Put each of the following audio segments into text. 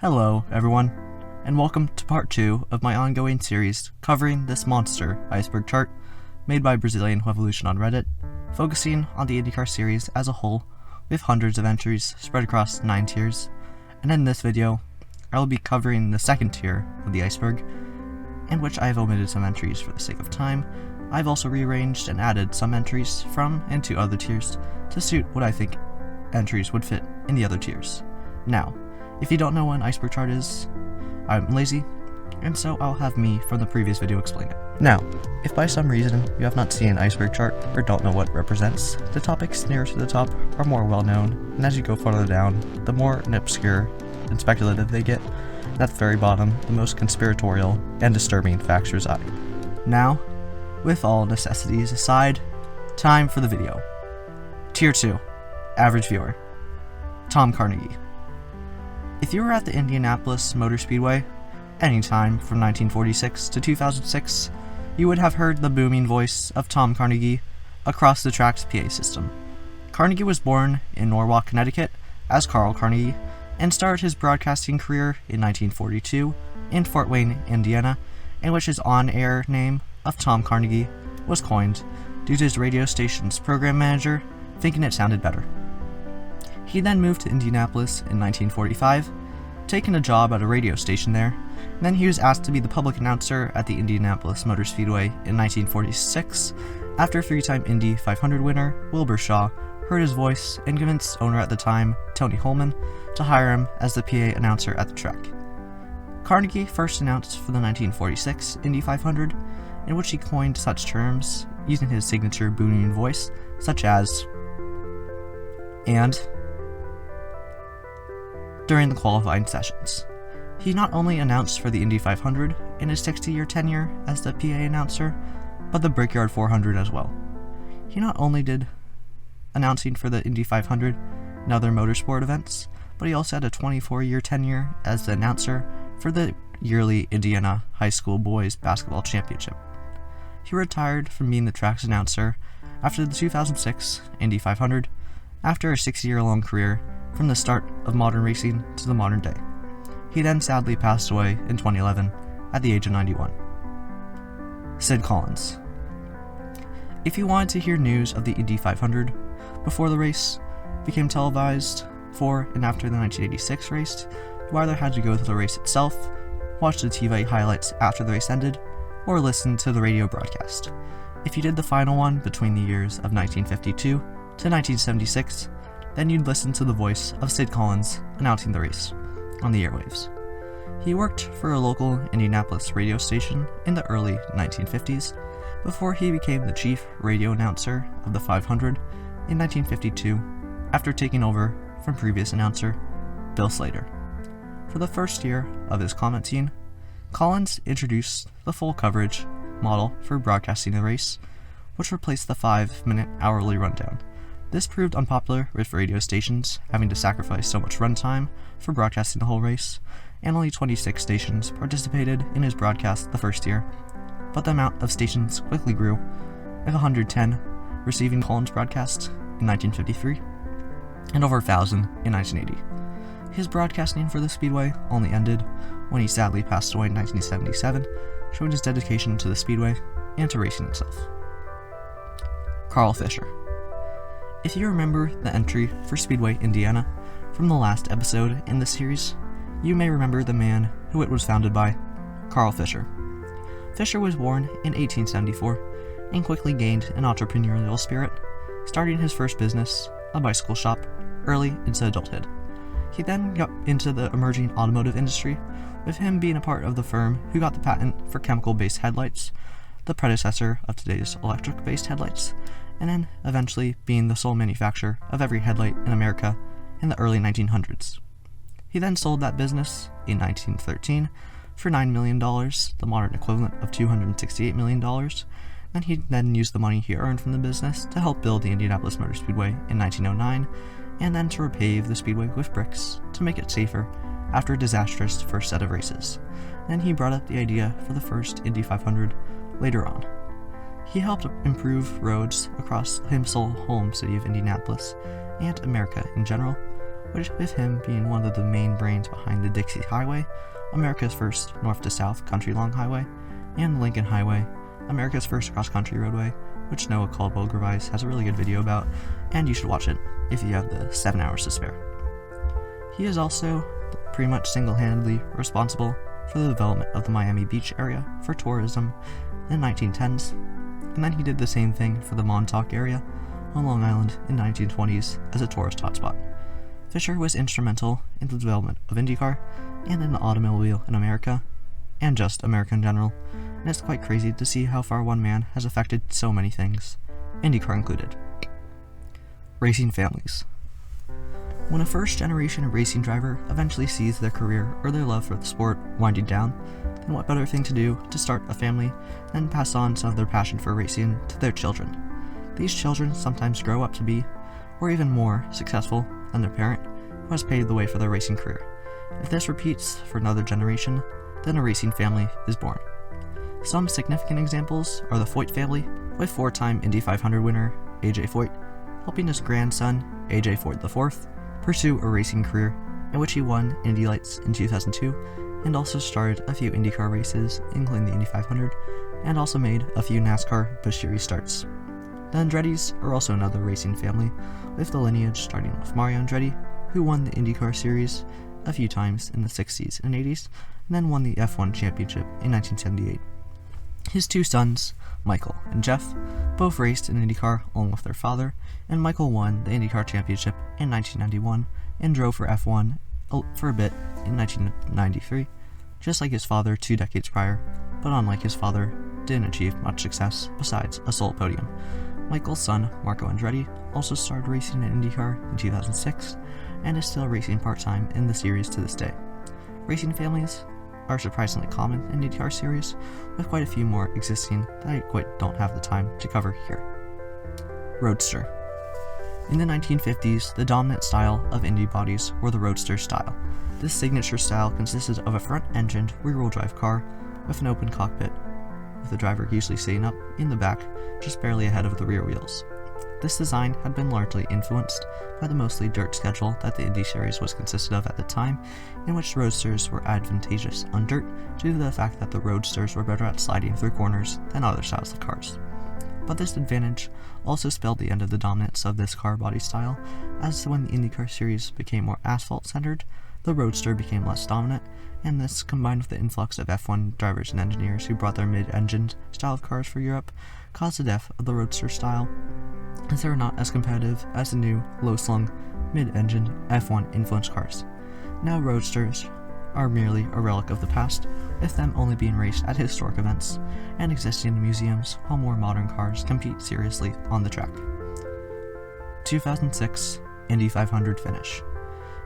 Hello, everyone, and welcome to part 2 of my ongoing series covering this monster iceberg chart made by brazilianhuevelution on Reddit, focusing on the Indycar series as a whole, with hundreds of entries spread across 9 tiers, and in this video, I will be covering the second tier of the iceberg, in which I have omitted some entries for the sake of time. I've also rearranged and added some entries from and to other tiers to suit what I think entries would fit in the other tiers. Now, if you don't know what an iceberg chart is, I'm lazy, and so I'll have me from the previous video explain it. Now, if by some reason you have not seen an iceberg chart or don't know what it represents, the topics nearest to the top are more well known, and as you go farther down, the more obscure and speculative they get, and at the very bottom, the most conspiratorial and disturbing facts reside. Now, with all necessities aside, time for the video. Tier 2, Average Viewer, Tom Carnegie. If you were at the Indianapolis Motor Speedway anytime from 1946 to 2006, you would have heard the booming voice of Tom Carnegie across the track's PA system. Carnegie was born in Norwalk, Connecticut as Carl Carnegie, and started his broadcasting career in 1942 in Fort Wayne, Indiana, in which his on-air name of Tom Carnegie was coined due to his radio station's program manager thinking it sounded better. He then moved to Indianapolis in 1945, taking a job at a radio station there. Then he was asked to be the public announcer at the Indianapolis Motor Speedway in 1946, after 3-time Indy 500 winner Wilbur Shaw heard his voice and convinced owner at the time, Tony Holman, to hire him as the PA announcer at the track. Carnegie first announced for the 1946 Indy 500, in which he coined such terms using his signature booming voice, such as "and" during the qualifying sessions. He not only announced for the Indy 500 in his 60-year tenure as the PA announcer, but the Brickyard 400 as well. He not only did announcing for the Indy 500 and other motorsport events, but he also had a 24-year tenure as the announcer for the yearly Indiana High School Boys Basketball Championship. He retired from being the track's announcer after the 2006 Indy 500, after a 6-year-long career from the start of modern racing to the modern day. He then sadly passed away in 2011 at the age of 91. Sid Collins. If you wanted to hear news of the Indy 500 before the race became televised for and after the 1986 race, you either had to go to the race itself, watch the TV highlights after the race ended, or listen to the radio broadcast. If you did the final one between the years of 1952 to 1976, then you'd listen to the voice of Sid Collins announcing the race on the airwaves. He worked for a local Indianapolis radio station in the early 1950s before he became the chief radio announcer of the 500 in 1952 after taking over from previous announcer Bill Slater. For the first year of his commenting, Collins introduced the full coverage model for broadcasting the race, which replaced the 5-minute hourly rundown. This proved unpopular with radio stations having to sacrifice so much runtime for broadcasting the whole race, and only 26 stations participated in his broadcast the first year, but the amount of stations quickly grew, with 110 receiving Collins' broadcast in 1953, and over 1,000 in 1980. His broadcasting for the Speedway only ended when he sadly passed away in 1977, showing his dedication to the Speedway and to racing itself. Carl Fisher. If you remember the entry for Speedway Indiana from the last episode in this series, you may remember the man who it was founded by, Carl Fisher. Fisher was born in 1874 and quickly gained an entrepreneurial spirit, starting his first business, a bicycle shop, early into adulthood. He then got into the emerging automotive industry, with him being a part of the firm who got the patent for chemical-based headlights, the predecessor of today's electric-based headlights, and then eventually being the sole manufacturer of every headlight in America in the early 1900s. He then sold that business in 1913 for $9 million, the modern equivalent of $268 million, and he then used the money he earned from the business to help build the Indianapolis Motor Speedway in 1909, and then to repave the speedway with bricks to make it safer after a disastrous first set of races. Then he brought up the idea for the first Indy 500 later on. He helped improve roads across his home city of Indianapolis and America in general, with him being one of the main brains behind the Dixie Highway, America's first north-to-south country-long highway, and the Lincoln Highway, America's first cross-country roadway, which Noah Caldwell-Gervais has a really good video about, and you should watch it if you have the 7 hours to spare. He is also pretty much single-handedly responsible for the development of the Miami Beach area for tourism in the 1910s, and then he did the same thing for the Montauk area on Long Island in the 1920s as a tourist hotspot. Fisher was instrumental in the development of Indycar and in the automobile in America, and just America in general, and it's quite crazy to see how far one man has affected so many things, Indycar included. Racing families. When a first-generation racing driver eventually sees their career or their love for the sport winding down, then what better thing to do to start a family than pass on some of their passion for racing to their children. These children sometimes grow up to be, or even more, successful than their parent, who has paved the way for their racing career. If this repeats for another generation, then a racing family is born. Some significant examples are the Foyt family, with 4-time Indy 500 winner A.J. Foyt helping his grandson, A.J. Foyt IV, pursue a racing career in which he won Indy Lights in 2002 and also started a few IndyCar races, including the Indy 500, and also made a few NASCAR Busch Series starts. The Andrettis are also another racing family, with the lineage starting with Mario Andretti, who won the IndyCar Series a few times in the 60s and 80s, and then won the F1 Championship in 1978. His two sons, Michael and Jeff, both raced in IndyCar along with their father, and Michael won the IndyCar Championship in 1991 and drove for F1 for a bit in 1993, just like his father 2 decades prior, but unlike his father, didn't achieve much success besides a sole podium. Michael's son, Marco Andretti, also started racing in IndyCar in 2006 and is still racing part-time in the series to this day. Racing families are surprisingly common in the IndyCar series, with quite a few more existing that I quite don't have the time to cover here. Roadster. In the 1950s, the dominant style of Indy bodies were the Roadster style. This signature style consisted of a front-engined rear-wheel drive car with an open cockpit, with the driver usually sitting up in the back, just barely ahead of the rear wheels. This design had been largely influenced by the mostly dirt schedule that the Indy Series was consisted of at the time, in which roadsters were advantageous on dirt due to the fact that the roadsters were better at sliding through corners than other styles of cars. But this advantage also spelled the end of the dominance of this car body style, as when the IndyCar Series became more asphalt-centered, the roadster became less dominant, and this, combined with the influx of F1 drivers and engineers who brought their mid-engined style of cars for Europe, caused the death of the roadster style, as they were not as competitive as the new, low-slung, mid-engined F1 influenced cars. Now roadsters are merely a relic of the past, with them only being raced at historic events and existing in museums, while more modern cars compete seriously on the track. 2006 Indy 500 finish.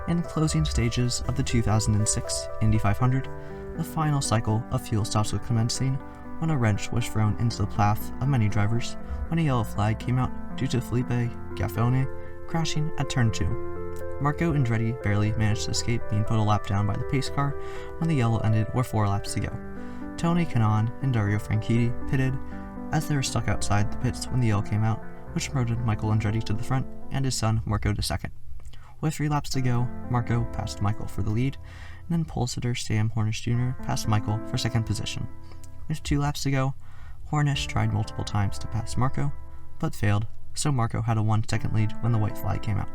In the closing stages of the 2006 Indy 500, the final cycle of fuel stops was commencing when a wrench was thrown into the path of many drivers when a yellow flag came out due to Felipe Gaffone crashing at turn 2. Marco Andretti barely managed to escape being put a lap down by the pace car when the yellow ended with 4 laps to go. Tony Kanaan and Dario Franchitti pitted as they were stuck outside the pits when the yellow came out, which promoted Michael Andretti to the front and his son Marco to second. With 3 laps to go, Marco passed Michael for the lead, and then pole sitter Sam Hornish Jr. passed Michael for second position. With 2 laps to go, Hornish tried multiple times to pass Marco, but failed, so Marco had a 1-second lead when the white flag came out.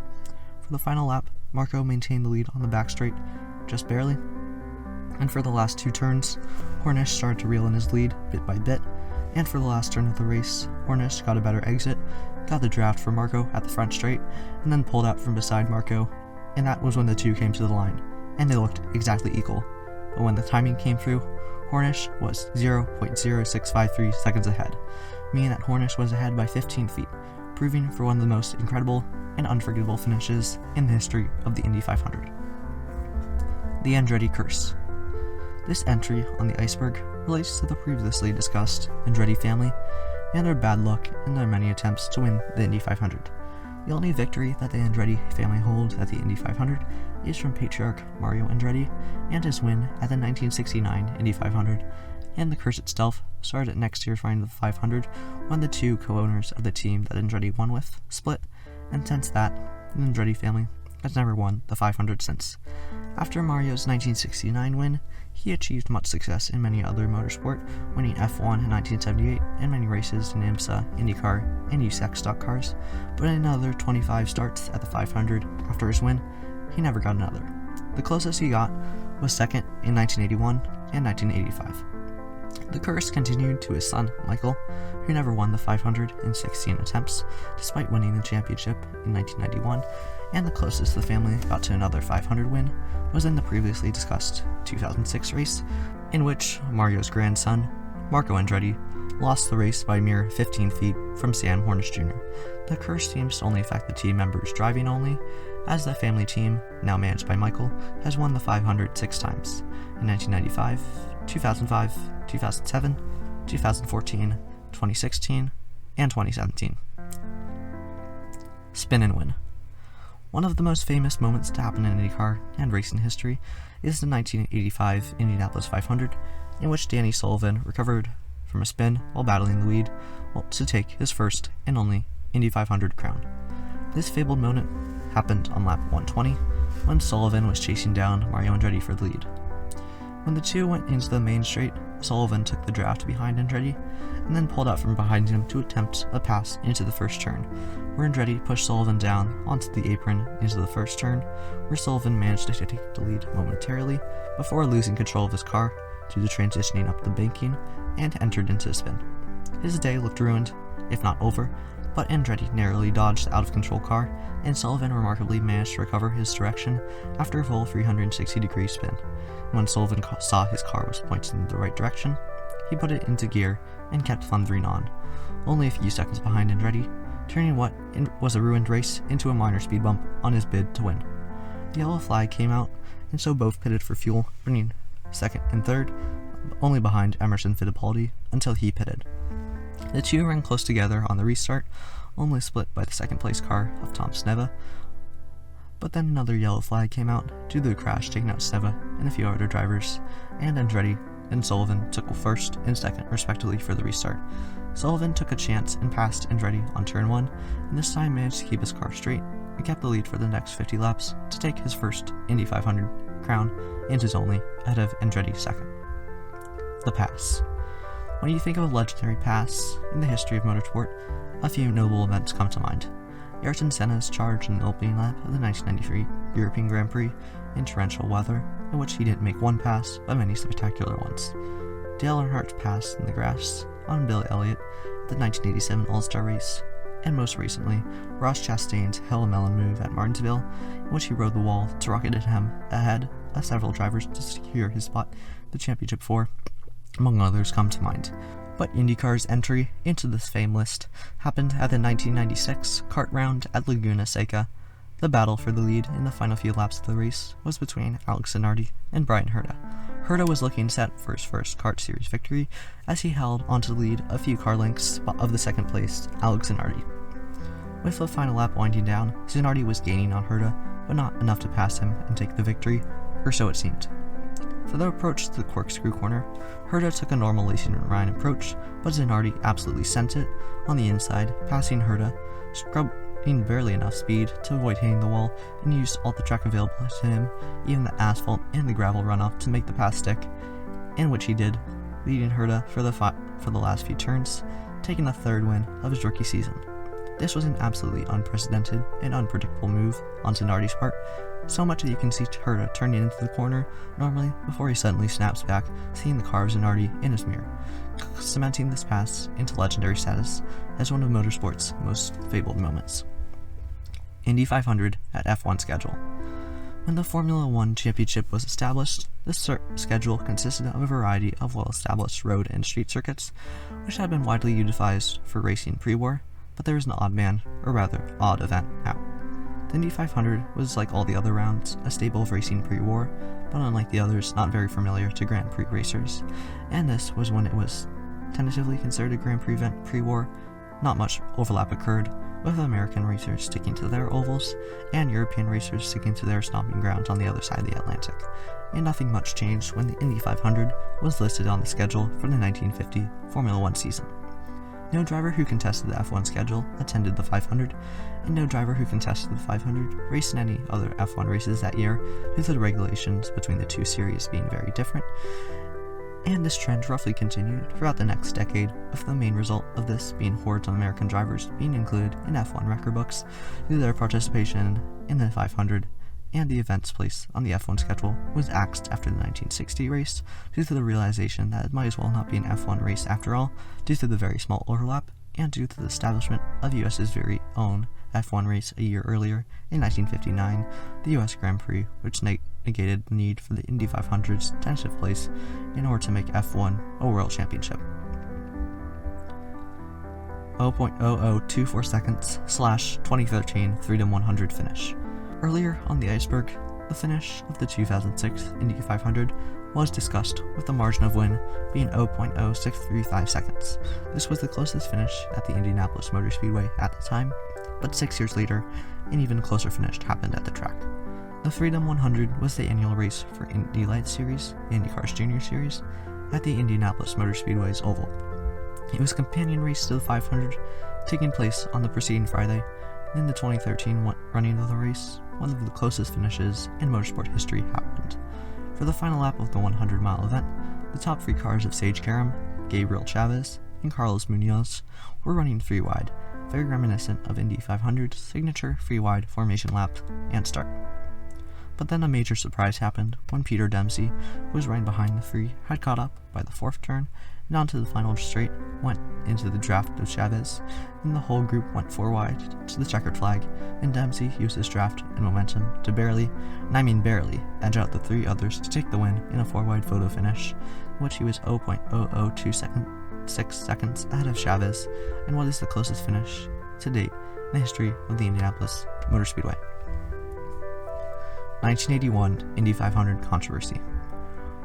For the final lap, Marco maintained the lead on the back straight, just barely, and for the last 2 turns, Hornish started to reel in his lead bit by bit, and for the last turn of the race, Hornish got a better exit, got the draft for Marco at the front straight, and then pulled out from beside Marco, and that was when the two came to the line, and they looked exactly equal. But when the timing came through, Hornish was 0.0653 seconds ahead, meaning that Hornish was ahead by 15 feet, proving for one of the most incredible and unforgettable finishes in the history of the Indy 500. The Andretti Curse. This entry on the iceberg relates to the previously discussed Andretti family and their bad luck in their many attempts to win the Indy 500. The only victory that the Andretti family holds at the Indy 500 is from patriarch Mario Andretti and his win at the 1969 Indy 500, and the curse itself started at next year's running of the 500 when the 2 co-owners of the team that Andretti won with split, and since that, the Andretti family has never won the 500 since. After Mario's 1969 win, he achieved much success in many other motorsport, winning F1 in 1978 and many races in IMSA, Indycar, and USAC stock cars, but in another 25 starts at the 500 after his win, he never got another. The closest he got was second in 1981 and 1985. The curse continued to his son, Michael, who never won the 500 in 16 attempts, despite winning the championship in 1991, and the closest the family got to another 500 win was in the previously discussed 2006 race, in which Mario's grandson, Marco Andretti, lost the race by a mere 15 feet from Sam Hornish Jr. The curse seems to only affect the team members driving only, as the family team, now managed by Michael, has won the 500 6 times, in 1995, 2005, 2007, 2014, 2016, and 2017. Spin and win. One of the most famous moments to happen in IndyCar and racing history is the 1985 Indianapolis 500, in which Danny Sullivan recovered from a spin while battling the lead to take his first and only Indy 500 crown. This fabled moment happened on lap 120, when Sullivan was chasing down Mario Andretti for the lead. When the two went into the main straight, Sullivan took the draft behind Andretti, and then pulled out from behind him to attempt a pass into the first turn, where Andretti pushed Sullivan down onto the apron into the first turn, where Sullivan managed to take the lead momentarily before losing control of his car due to transitioning up the banking and entered into a spin. His day looked ruined, if not over, but Andretti narrowly dodged the out-of-control car, and Sullivan remarkably managed to recover his direction after a full 360-degree spin. When Sullivan saw his car was pointed in the right direction, he put it into gear and kept thundering on, only a few seconds behind Andretti, turning what was a ruined race into a minor speed bump on his bid to win. The yellow flag came out, and so both pitted for fuel, running second and third, only behind Emerson Fittipaldi until he pitted. The two ran close together on the restart, only split by the second place car of Tom Sneva, but then another yellow flag came out due to the crash, taking out Sneva and a few other drivers, and Andretti and Sullivan took first and second respectively for the restart. Sullivan took a chance and passed Andretti on turn 1, and this time managed to keep his car straight and kept the lead for the next 50 laps to take his first Indy 500 crown and his only, ahead of Andretti's second. The pass. When you think of a legendary pass in the history of motorsport, a few notable events come to mind. Ayrton Senna's charge in the opening lap of the 1993 European Grand Prix in torrential weather, in which he didn't make one pass, but many spectacular ones. Dale Earnhardt's pass in the grass on Billy Elliott at the 1987 All-Star race, and most recently, Ross Chastain's Hella Melon move at Martinsville, in which he rode the wall to rocket him ahead of several drivers to secure his spot the championship for, among others, come to mind. But IndyCar's entry into this fame list happened at the 1996 kart round at Laguna Seca. The battle for the lead in the final few laps of the race was between Alex Zanardi and Brian Herta. Herta was looking set for his first kart series victory, as he held onto the lead a few car lengths of the second placed Alex Zanardi. With the final lap winding down, Zanardi was gaining on Herta, but not enough to pass him and take the victory, or so it seemed. For the approach to the corkscrew corner, Herta took a normal Lacey Ryan approach, but Zanardi absolutely sent it on the inside, passing Herta, scrubbing barely enough speed to avoid hitting the wall, and used all the track available to him, even the asphalt and the gravel runoff, to make the pass stick, in which he did, leading Herta for the last few turns, taking the third win of his rookie season. This was an absolutely unprecedented and unpredictable move on Zanardi's part, so much that you can see Herta turning into the corner normally before he suddenly snaps back, seeing the car of Zanardi in his mirror, cementing this pass into legendary status as one of motorsport's most fabled moments. Indy 500 at F1 schedule. When the Formula One championship was established, this schedule consisted of a variety of well-established road and street circuits, which had been widely utilized for racing pre-war, but there was an odd man, or rather, odd event out. The Indy 500 was, like all the other rounds, a staple of racing pre-war, but unlike the others, not very familiar to Grand Prix racers, and this was when it was tentatively considered a Grand Prix event pre-war. Not much overlap occurred, with American racers sticking to their ovals, and European racers sticking to their stomping grounds on the other side of the Atlantic, and nothing much changed when the Indy 500 was listed on the schedule for the 1950 Formula One season. No driver who contested the F1 schedule attended the 500, and no driver who contested the 500 raced in any other F1 races that year due to the regulations between the two series being very different, and this trend roughly continued throughout the next decade, with the main result of this being hordes of American drivers being included in F1 record books due to their participation in the 500, and the event's place on the F1 schedule was axed after the 1960 race due to the realization that it might as well not be an F1 race after all, due to the very small overlap, and due to the establishment of US's very own F1 race a year earlier, in 1959, the US Grand Prix, which negated the need for the Indy 500's tentative place in order to make F1 a world championship. 0.0024 seconds / 2013 Freedom 100 finish. Earlier on the Iceberg, the finish of the 2006 Indy 500 was discussed, with the margin of win being 0.0635 seconds. This was the closest finish at the Indianapolis Motor Speedway at the time, but 6 years later, an even closer finish happened at the track. The Freedom 100 was the annual race for Indy Lights Series, Indycar's junior series, at the Indianapolis Motor Speedway's Oval. It was a companion race to the 500, taking place on the preceding Friday. In the 2013 running of the race, one of the closest finishes in motorsport history happened. For the final lap of the 100-mile event, the top three cars of Sage Karam, Gabriel Chavez, and Carlos Munoz were running three wide, very reminiscent of Indy 500's signature three wide formation lap and start. But then a major surprise happened when Peter Dempsey, who was running behind the three, had caught up by the fourth turn and onto the final straight, went into the draft of Chavez, and the whole group went four wide to the checkered flag, and Dempsey used his draft and momentum to barely, and I mean barely, edge out the three others to take the win in a four-wide photo finish, in which he was 0.002 seconds ahead of Chavez, and what is the closest finish to date in the history of the Indianapolis Motor Speedway. 1981 Indy 500 controversy.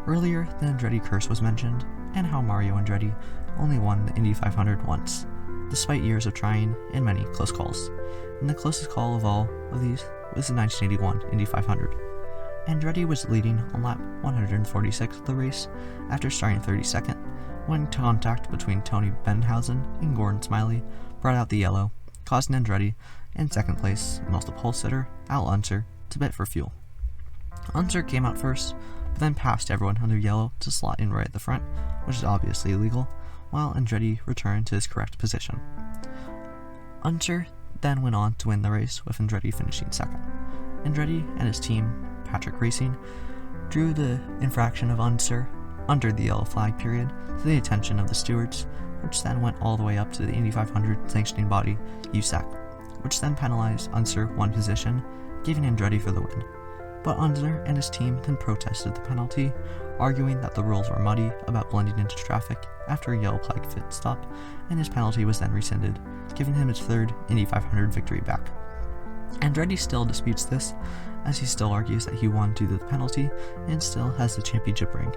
Earlier, the Andretti curse was mentioned, and how Mario Andretti only won the Indy 500 once, despite years of trying and many close calls. And the closest call of all of these was the 1981 Indy 500. Andretti was leading on lap 146 of the race after starting 32nd, when contact between Tony Benhausen and Gordon Smiley brought out the yellow, causing Andretti in second place, and also pole sitter Al Unser, to bid for fuel. Unser came out first, but then passed everyone under yellow to slot in right at the front, which is obviously illegal, while Andretti returned to his correct position. Unser then went on to win the race, with Andretti finishing second. Andretti and his team, Patrick Racing, drew the infraction of Unser under the yellow flag period to the attention of the stewards, which then went all the way up to the Indy 500 sanctioning body, USAC, which then penalized Unser one position, giving Andretti for the win. But Unser and his team then protested the penalty, arguing that the rules were muddy about blending into traffic after a yellow flag pit stop, and his penalty was then rescinded, giving him his third Indy 500 victory back. Andretti still disputes this, as he still argues that he won due to the penalty and still has the championship ring,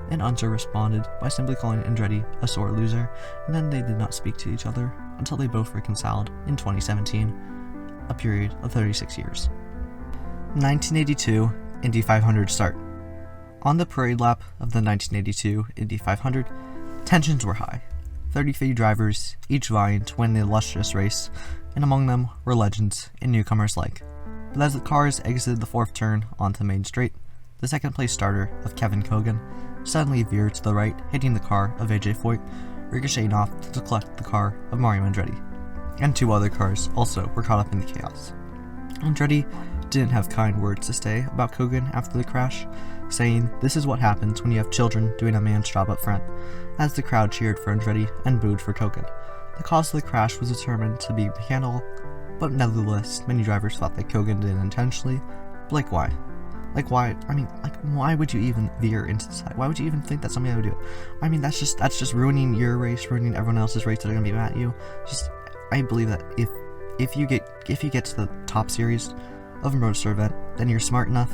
and Unser responded by simply calling Andretti a sore loser, and then they did not speak to each other until they both reconciled in 2017, a period of 36 years. 1982 Indy 500 start. On the parade lap of the 1982 Indy 500, tensions were high. 33 drivers, each vying to win the illustrious race, and among them were legends and newcomers alike. But as the cars exited the fourth turn onto Main Straight, the second place starter of Kevin Kogan suddenly veered to the right, hitting the car of AJ Foyt, ricocheting off to collect the car of Mario Andretti. And two other cars also were caught up in the chaos. Andretti didn't have kind words to say about Kogan after the crash, saying, "This is what happens when you have children doing a man's job up front," as the crowd cheered for Andretti and booed for Kogan. The cause of the crash was determined to be mechanical, but nevertheless, many drivers thought that Kogan did it intentionally. But why? Why would you even veer into the side? Why would you even think that somebody would do it? I mean, that's just ruining your race, ruining everyone else's race that are gonna be mad at you. I believe that if you get to the top series of a motorsport event, then you're smart enough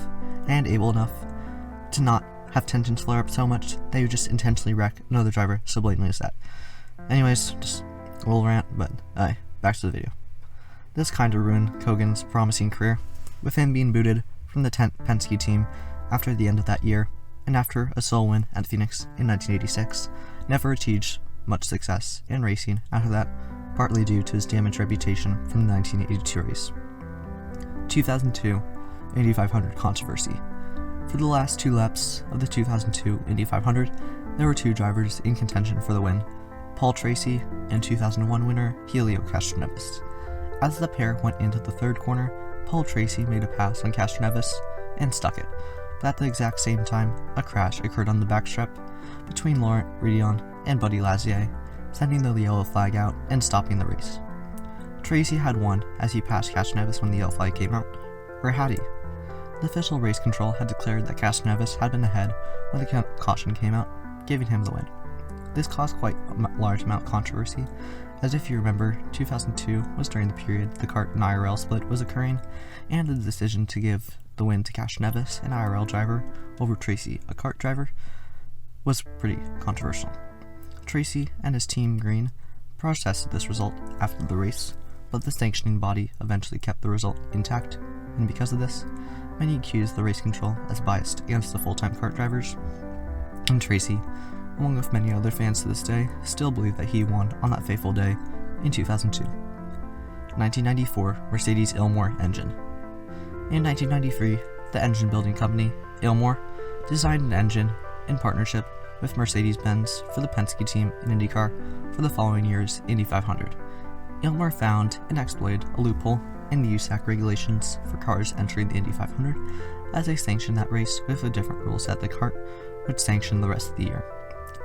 and able enough to not have tensions flare up so much that you just intentionally wreck another driver so blatantly as that. Anyways, just a little rant, but back to the video. This kind of ruined Kogan's promising career, with him being booted from the Penske team after the end of that year, and after a sole win at Phoenix in 1986, never achieved much success in racing after that, partly due to his damaged reputation from the 1982 race. 2002 Indy 500 controversy. For the last 2 laps of the 2002 Indy 500, there were 2 drivers in contention for the win, Paul Tracy and 2001 winner Helio Castroneves. As the pair went into the 3rd corner, Paul Tracy made a pass on Castroneves and stuck it, but at the exact same time, a crash occurred on the backstrap between Laurent Ridion and Buddy Lazier, sending the yellow flag out and stopping the race. Tracy had won as he passed Castroneves when the yellow flag came out, or had he? The official race control had declared that Castroneves had been ahead when the caution came out, giving him the win. This caused quite a large amount of controversy, as if you remember, 2002 was during the period the kart and IRL split was occurring, and the decision to give the win to Castroneves, an IRL driver, over Tracy, a kart driver, was pretty controversial. Tracy and his team Green protested this result after the race, but the sanctioning body eventually kept the result intact, and because of this, many accused the race control as biased against the full-time kart drivers, and Tracy, along with many other fans to this day, still believe that he won on that fateful day in 2002. 1994 Mercedes Ilmor engine. In 1993, the engine building company, Ilmor, designed an engine in partnership with Mercedes-Benz for the Penske team in IndyCar for the following year's Indy 500. Ilmor found and exploited a loophole in the USAC regulations for cars entering the Indy 500 as they sanctioned that race with a different rule set the kart would sanction the rest of the year.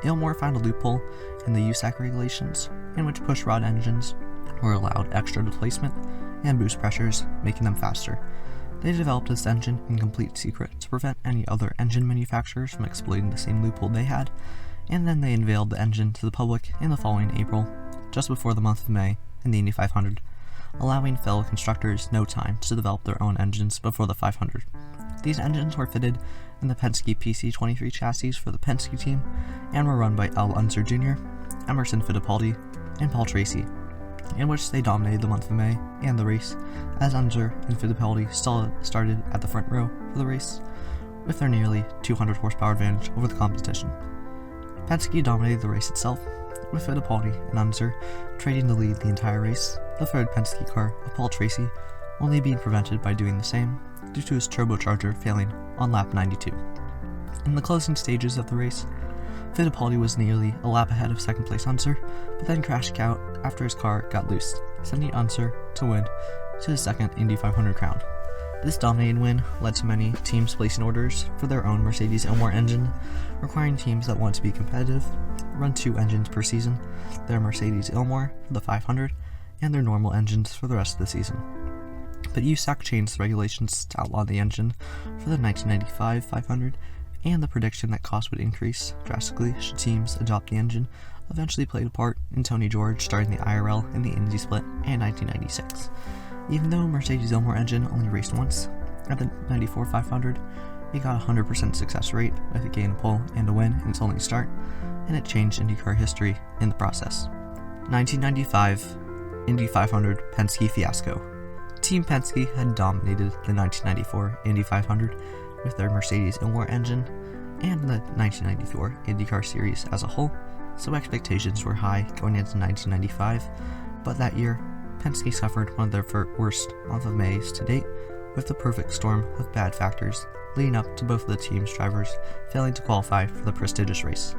Ilmor found a loophole in the USAC regulations in which pushrod engines were allowed extra displacement and boost pressures, making them faster. They developed this engine in complete secret to prevent any other engine manufacturers from exploiting the same loophole they had, and then they unveiled the engine to the public in the following April, just before the month of May in the Indy 500, allowing fellow constructors no time to develop their own engines before the 500. These engines were fitted in the Penske PC23 chassis for the Penske team and were run by Al Unser Jr., Emerson Fittipaldi, and Paul Tracy, in which they dominated the month of May and the race, as Unser and Fittipaldi started at the front row for the race, with their nearly 200 horsepower advantage over the competition. Penske dominated the race itself, with Fittipaldi and Unser trading the lead the entire race, the third Penske car of Paul Tracy only being prevented by doing the same due to his turbocharger failing on lap 92. In the closing stages of the race, Fittipaldi was nearly a lap ahead of second place Unser, but then crashed out after his car got loosed, sending Unser to win to his second Indy 500 crown. This dominating win led to many teams placing orders for their own Mercedes Ilmor engine, requiring teams that want to be competitive run 2 engines per season, their Mercedes Ilmor for the 500 and their normal engines for the rest of the season. But USAC changed the regulations to outlaw the engine for the 1995 500, and the prediction that costs would increase drastically should teams adopt the engine eventually played a part in Tony George starting the IRL in the Indy split in 1996. Even though Mercedes Ilmor engine only raced once, at the 94 500, it got a 100% success rate with a gain, a pole, and a win in its only start, and it changed IndyCar history in the process. 1995 Indy 500 Penske fiasco. Team Penske had dominated the 1994 Indy 500 with their Mercedes Ilmor engine and the 1994 IndyCar series as a whole, so expectations were high going into 1995, but that year, Penske suffered one of their worst month of Mays to date, with the perfect storm of bad factors leading up to both of the team's drivers failing to qualify for the prestigious race.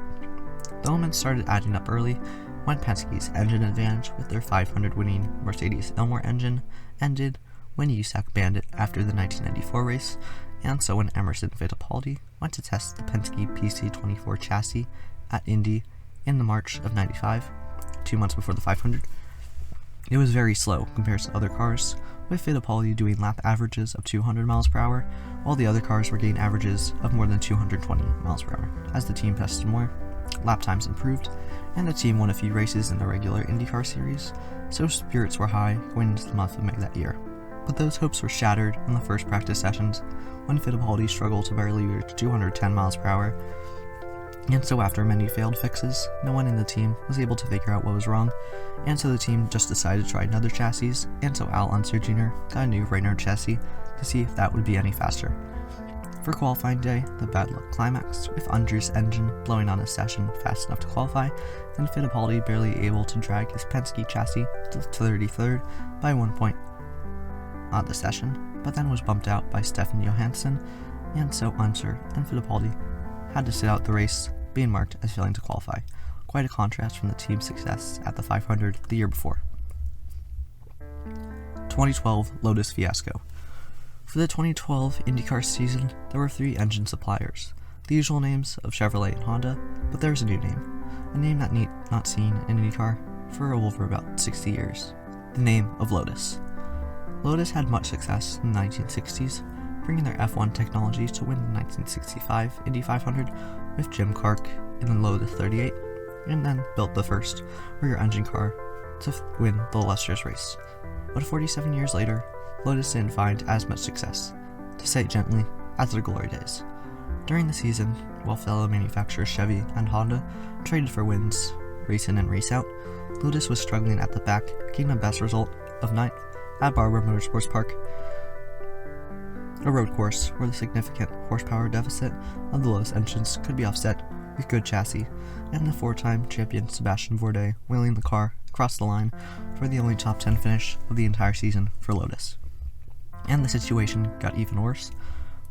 The moments started adding up early when Penske's engine advantage with their 500 winning Mercedes Ilmor engine ended when USAC banned it after the 1994 race, and so when Emerson Fittipaldi went to test the Penske PC24 chassis at Indy in the March of 95, 2 months before the 500. It was very slow compared to other cars, with Fittipaldi doing lap averages of 200 miles per hour, while the other cars were getting averages of more than 220 miles per hour. As the team tested more, lap times improved, and the team won a few races in the regular IndyCar series, so spirits were high going into the month of May that year. But those hopes were shattered in the first practice sessions when Fittipaldi struggled to barely reach 210 miles per hour, and so after many failed fixes, no one in the team was able to figure out what was wrong, and so the team just decided to try another chassis, and so Al Unser Jr. got a new Reynard chassis to see if that would be any faster. For qualifying day, the bad luck climaxed, with Andre's engine blowing on a session fast enough to qualify, and Fittipaldi barely able to drag his Penske chassis to 33rd by 1 point on the session, but then was bumped out by Stefan Johansson, and so Unser and Fittipaldi had to sit out the race, being marked as failing to qualify. Quite a contrast from the team's success at the 500 the year before. 2012 Lotus fiasco. For the 2012 IndyCar season, there were 3 engine suppliers, the usual names of Chevrolet and Honda, but there was a new name, a name that not seen in IndyCar for over about 60 years, the name of Lotus. Lotus had much success in the 1960s, bringing their F1 technology to win the 1965 Indy 500 with Jim Clark in the Lotus 38, and then built the first rear engine car to win the illustrious race. But 47 years later, Lotus didn't find as much success, to say it gently, as their glory days. During the season, while fellow manufacturers Chevy and Honda traded for wins, race in and race out, Lotus was struggling at the back, getting the best result of 9th at Barber Motorsports Park, a road course where the significant horsepower deficit of the Lotus engines could be offset with good chassis, and the 4-time champion Sebastian Bourdais wheeling the car across the line for the only top 10 finish of the entire season for Lotus. And the situation got even worse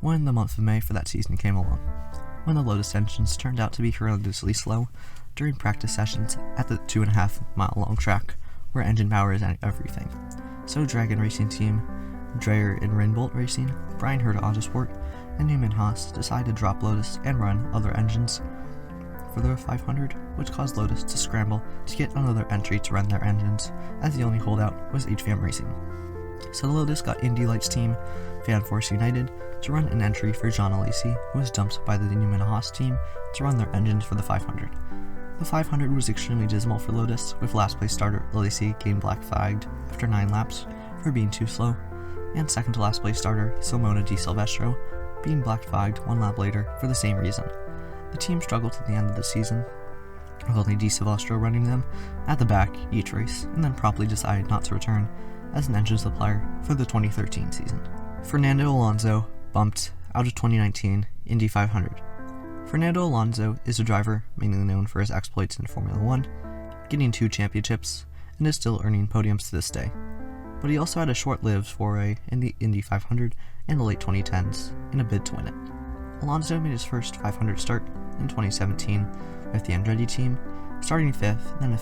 when the month of May for that season came along, when the Lotus engines turned out to be horrendously slow during practice sessions at the 2.5-mile-long track, where engine power is everything. So Dragon Racing Team, Dreyer and Rinbolt Racing, Brian Herta Autosport, and Newman Haas decided to drop Lotus and run other engines for the 500, which caused Lotus to scramble to get another entry to run their engines, as the only holdout was HVM Racing. So Lotus got Indy Lights team, Fan Force United, to run an entry for John Alesi, who was dumped by the Newman Haas team to run their engines for the 500. The 500 was extremely dismal for Lotus, with last place starter Alesi getting black flagged after 9 laps for being too slow, and second to last place starter Simona Di Silvestro being black flagged 1 lap later for the same reason. The team struggled to the end of the season, with only Di Silvestro running them at the back each race, and then promptly decided not to return as an engine supplier for the 2013 season. Fernando Alonso bumped out of 2019 Indy 500. Fernando Alonso is a driver mainly known for his exploits in Formula 1, getting 2 championships, and is still earning podiums to this day. But he also had a short-lived foray in the Indy 500 in the late 2010s in a bid to win it. Alonso made his first 500 start in 2017 with the Andretti team, starting 5th, then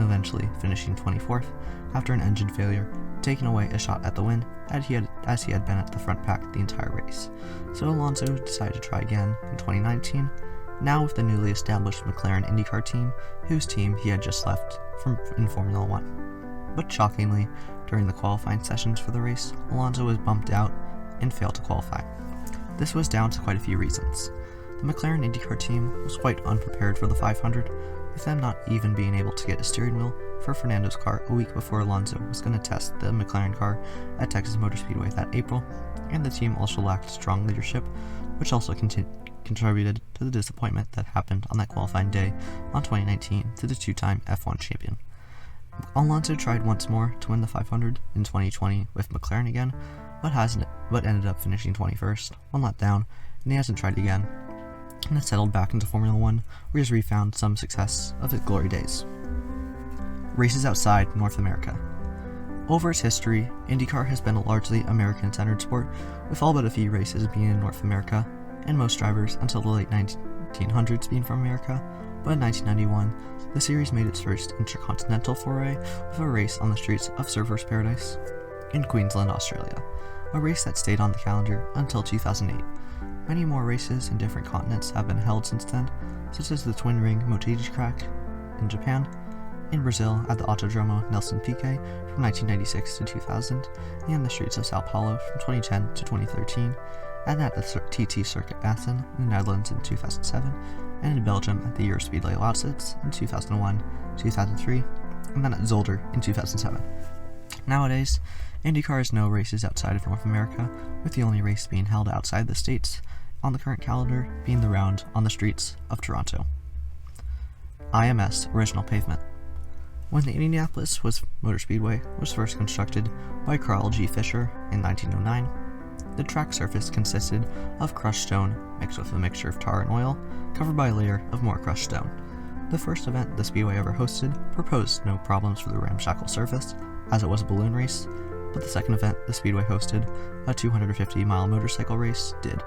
eventually finishing 24th after an engine failure, taking away a shot at the win as he had been at the front pack the entire race. So Alonso decided to try again in 2019, now with the newly established McLaren IndyCar team, whose team he had just left in Formula 1. But shockingly, during the qualifying sessions for the race, Alonso was bumped out and failed to qualify. This was down to quite a few reasons. The McLaren IndyCar team was quite unprepared for the 500, with them not even being able to get a steering wheel for Fernando's car a week before Alonso was going to test the McLaren car at Texas Motor Speedway that April, and the team also lacked strong leadership, which also contributed to the disappointment that happened on that qualifying day on 2019 to the 2-time F1 champion. Alonso tried once more to win the 500 in 2020 with McLaren again, but ended up finishing 21st, 1 lap down, and he hasn't tried again, and has settled back into Formula 1, where he has refound some success of his glory days. Races outside North America. Over its history, IndyCar has been a largely American-centered sport, with all but a few races being in North America, and most drivers until the late 1900s being from America, but in 1991, the series made its first intercontinental foray with a race on the streets of Surfers Paradise in Queensland, Australia, a race that stayed on the calendar until 2008. Many more races in different continents have been held since then, such as the Twin Ring Motegi track in Japan, in Brazil at the Autodromo Nelson Piquet from 1996 to 2000, and the streets of Sao Paulo from 2010 to 2013, and at the TT Circuit Assen in the Netherlands in 2007, and in Belgium at the Eurospeedway Lausitz in 2001, 2003, and then at Zolder in 2007. Nowadays, IndyCar has no races outside of North America, with the only race being held outside the States on the current calendar being the round on the streets of Toronto. IMS Original Pavement. When the Indianapolis Motor Speedway was first constructed by Carl G. Fisher in 1909, The track surface consisted of crushed stone mixed with a mixture of tar and oil, covered by a layer of more crushed stone. The first event the Speedway ever hosted proposed no problems for the ramshackle surface, as it was a balloon race, but the second event the Speedway hosted, a 250-mile motorcycle race, did.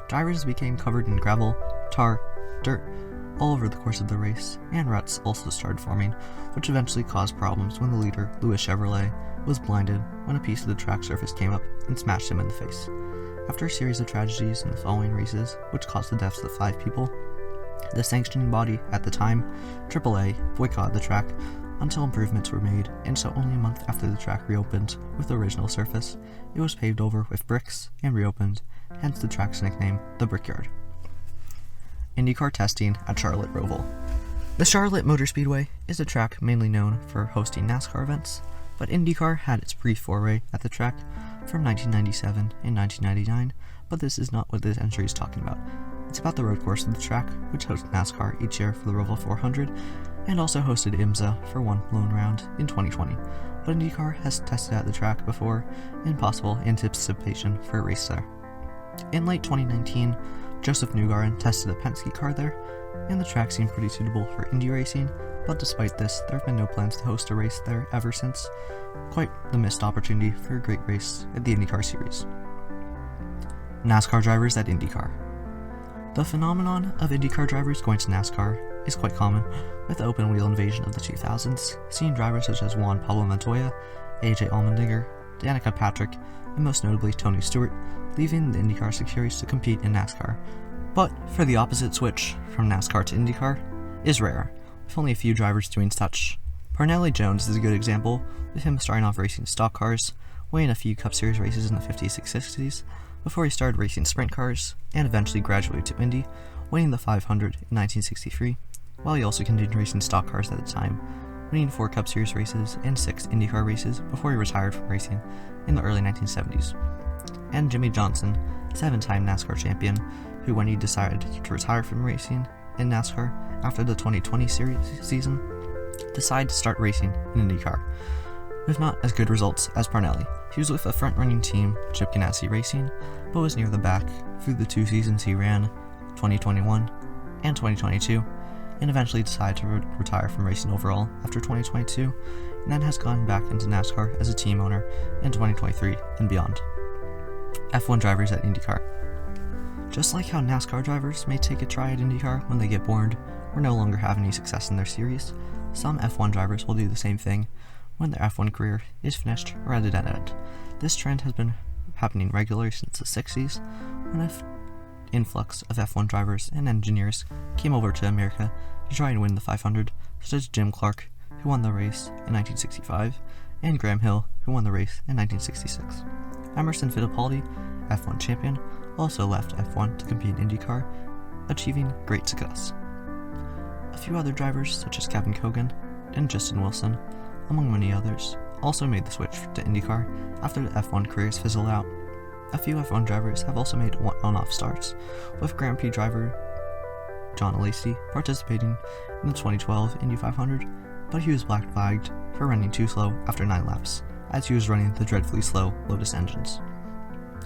Drivers became covered in gravel, tar, dirt, all over the course of the race, and ruts also started forming, which eventually caused problems when the leader, Louis Chevrolet, was blinded when a piece of the track surface came up and smashed him in the face. After a series of tragedies in the following races, which caused the deaths of 5 people, the sanctioning body at the time, AAA, boycotted the track until improvements were made, and so only a month after the track reopened with the original surface, it was paved over with bricks and reopened, hence the track's nickname, the Brickyard. IndyCar testing at Charlotte Roval. The Charlotte Motor Speedway is a track mainly known for hosting NASCAR events, but IndyCar had its brief foray at the track from 1997 and 1999, but this is not what this entry is talking about. It's about the road course of the track, which hosts NASCAR each year for the Roval 400, and also hosted IMSA for one lone round in 2020, but IndyCar has tested at the track before in possible anticipation for a race there. In late 2019, Joseph Newgarden tested a Penske car there, and the track seemed pretty suitable for Indy racing, but despite this, there have been no plans to host a race there ever since. Quite the missed opportunity for a great race at the IndyCar series. NASCAR drivers at IndyCar. The phenomenon of IndyCar drivers going to NASCAR is quite common, with the open wheel invasion of the 2000s, seeing drivers such as Juan Pablo Montoya, AJ Allmendinger, Danica Patrick, and most notably Tony Stewart, leaving the IndyCar series to compete in NASCAR. But for the opposite switch from NASCAR to IndyCar is rare, with only a few drivers doing such. Parnelli Jones is a good example, with him starting off racing stock cars, winning a few Cup Series races in the 50s and 60s, before he started racing sprint cars, and eventually graduated to Indy, winning the 500 in 1963, while he also continued racing stock cars at the time, winning 4 Cup Series races and 6 IndyCar races before he retired from racing in the early 1970s. And Jimmy Johnson, 7-time NASCAR champion, who when he decided to retire from racing in NASCAR after the 2020 season, decided to start racing in IndyCar, with not as good results as Parnelli. He was with a front-running team, Chip Ganassi Racing, but was near the back through the 2 seasons he ran, 2021 and 2022, and eventually decided to retire from racing overall after 2022, and then has gone back into NASCAR as a team owner in 2023 and beyond. F1 drivers at IndyCar. Just like how NASCAR drivers may take a try at IndyCar when they get bored or no longer have any success in their series, some F1 drivers will do the same thing when their F1 career is finished or at a dead end. This trend has been happening regularly since the 60s, when an influx of F1 drivers and engineers came over to America to try and win the 500, such as Jim Clark, who won the race in 1965, and Graham Hill, who won the race in 1966. Emerson Fittipaldi, F1 champion, also left F1 to compete in IndyCar, achieving great success. A few other drivers, such as Kevin Kogan and Justin Wilson, among many others, also made the switch to IndyCar after the F1 careers fizzled out. A few F1 drivers have also made on-off starts, with Grand Prix driver John Alesi participating in the 2012 Indy 500, but he was black flagged for running too slow after 9 laps, as he was running the dreadfully slow Lotus engines.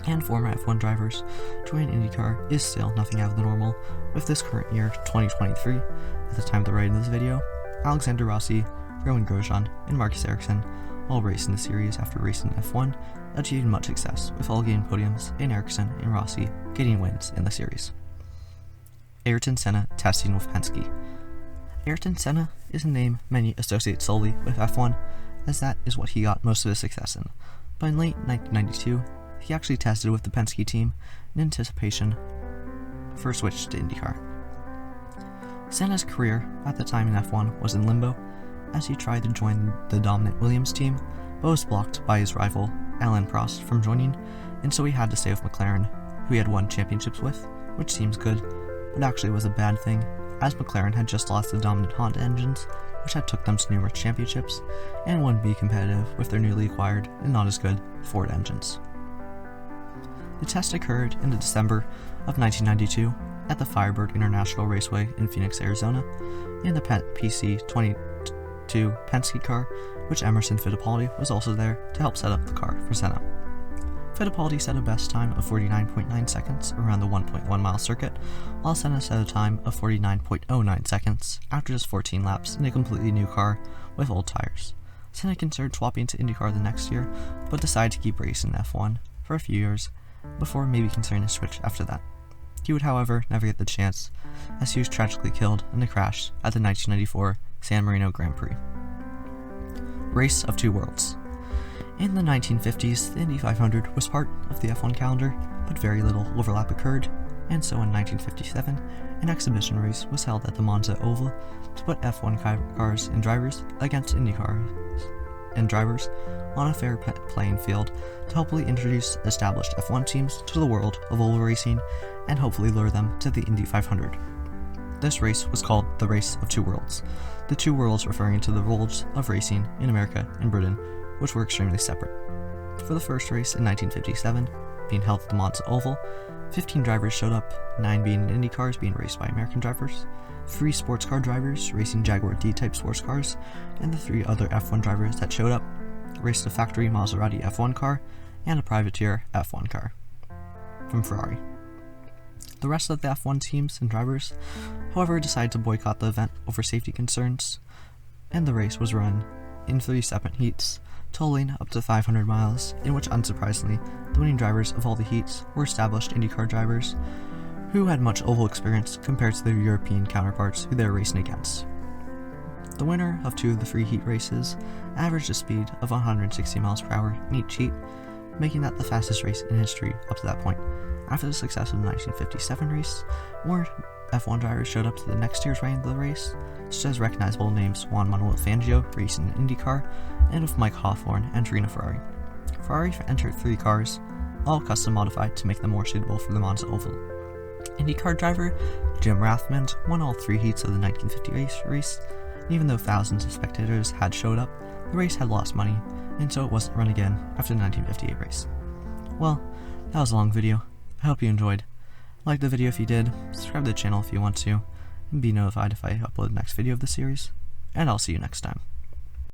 And former F1 drivers joining IndyCar is still nothing out of the normal, with this current year, 2023, at the time of the writing of this video, Alexander Rossi, Rowan Grosjean, and Marcus Ericsson all raced in the series after racing F1, achieving much success, with all getting podiums and Ericsson and Rossi getting wins in the series. Ayrton Senna testing with Penske. Ayrton Senna is a name many associate solely with F1, as that is what he got most of his success in, but in late 1992, he actually tested with the Penske team in anticipation for a switch to IndyCar. Senna's career at the time in F1 was in limbo, as he tried to join the dominant Williams team, but was blocked by his rival Alain Prost from joining, and so he had to stay with McLaren, who he had won championships with, which seems good, but actually was a bad thing, as McLaren had just lost the dominant Honda engines, which had took them to numerous championships, and wouldn't be competitive with their newly acquired and not as good Ford engines. The test occurred in December of 1992 at the Firebird International Raceway in Phoenix, Arizona, in the PC-22 Penske car, which Emerson Fittipaldi was also there to help set up the car for Senna. Fittipaldi set a best time of 49.9 seconds around the 1.1 mile circuit, while Senna set a time of 49.09 seconds after just 14 laps in a completely new car with old tires. Senna considered swapping to Indycar the next year, but decided to keep racing F1 for a few years before maybe considering a switch after that. He would, however, never get the chance, as he was tragically killed in a crash at the 1994 San Marino Grand Prix. Race of Two Worlds. In the 1950s, the Indy 500 was part of the F1 calendar, but very little overlap occurred, and so in 1957, an exhibition race was held at the Monza Oval to put F1 cars and drivers against Indy cars and drivers on a fair playing field to hopefully introduce established F1 teams to the world of oval racing and hopefully lure them to the Indy 500. This race was called the Race of Two Worlds, the two worlds referring to the worlds of racing in America and Britain, which were extremely separate. For the first race in 1957, being held at the Monza Oval, 15 drivers showed up, 9 being in Indy cars being raced by American drivers, 3 sports car drivers racing Jaguar D-type sports cars, and the 3 other F1 drivers that showed up raced a factory Maserati F1 car and a privateer F1 car from Ferrari. The rest of the F1 teams and drivers, however, decided to boycott the event over safety concerns, and the race was run in 3 separate heats, totaling up to 500 miles, in which, unsurprisingly, the winning drivers of all the heats were established IndyCar drivers who had much oval experience compared to their European counterparts who they were racing against. The winner of 2 of the 3 heat races averaged a speed of 160 miles per hour in each heat, making that the fastest race in history up to that point. After the success of the 1957 race, more F1 drivers showed up to the next year's running of the race, such as recognizable names Juan Manuel Fangio racing in IndyCar, and with Mike Hawthorne entering a Ferrari. Ferrari entered 3 cars, all custom modified to make them more suitable for the Monza Oval. IndyCar driver Jim Rathmans won all 3 heats of the 1950 race, and even though thousands of spectators had showed up, the race had lost money, and so it wasn't run again after the 1958 race. Well, that was a long video. I hope you enjoyed. Like the video if you did, subscribe to the channel if you want to, and be notified if I upload the next video of the series, and I'll see you next time.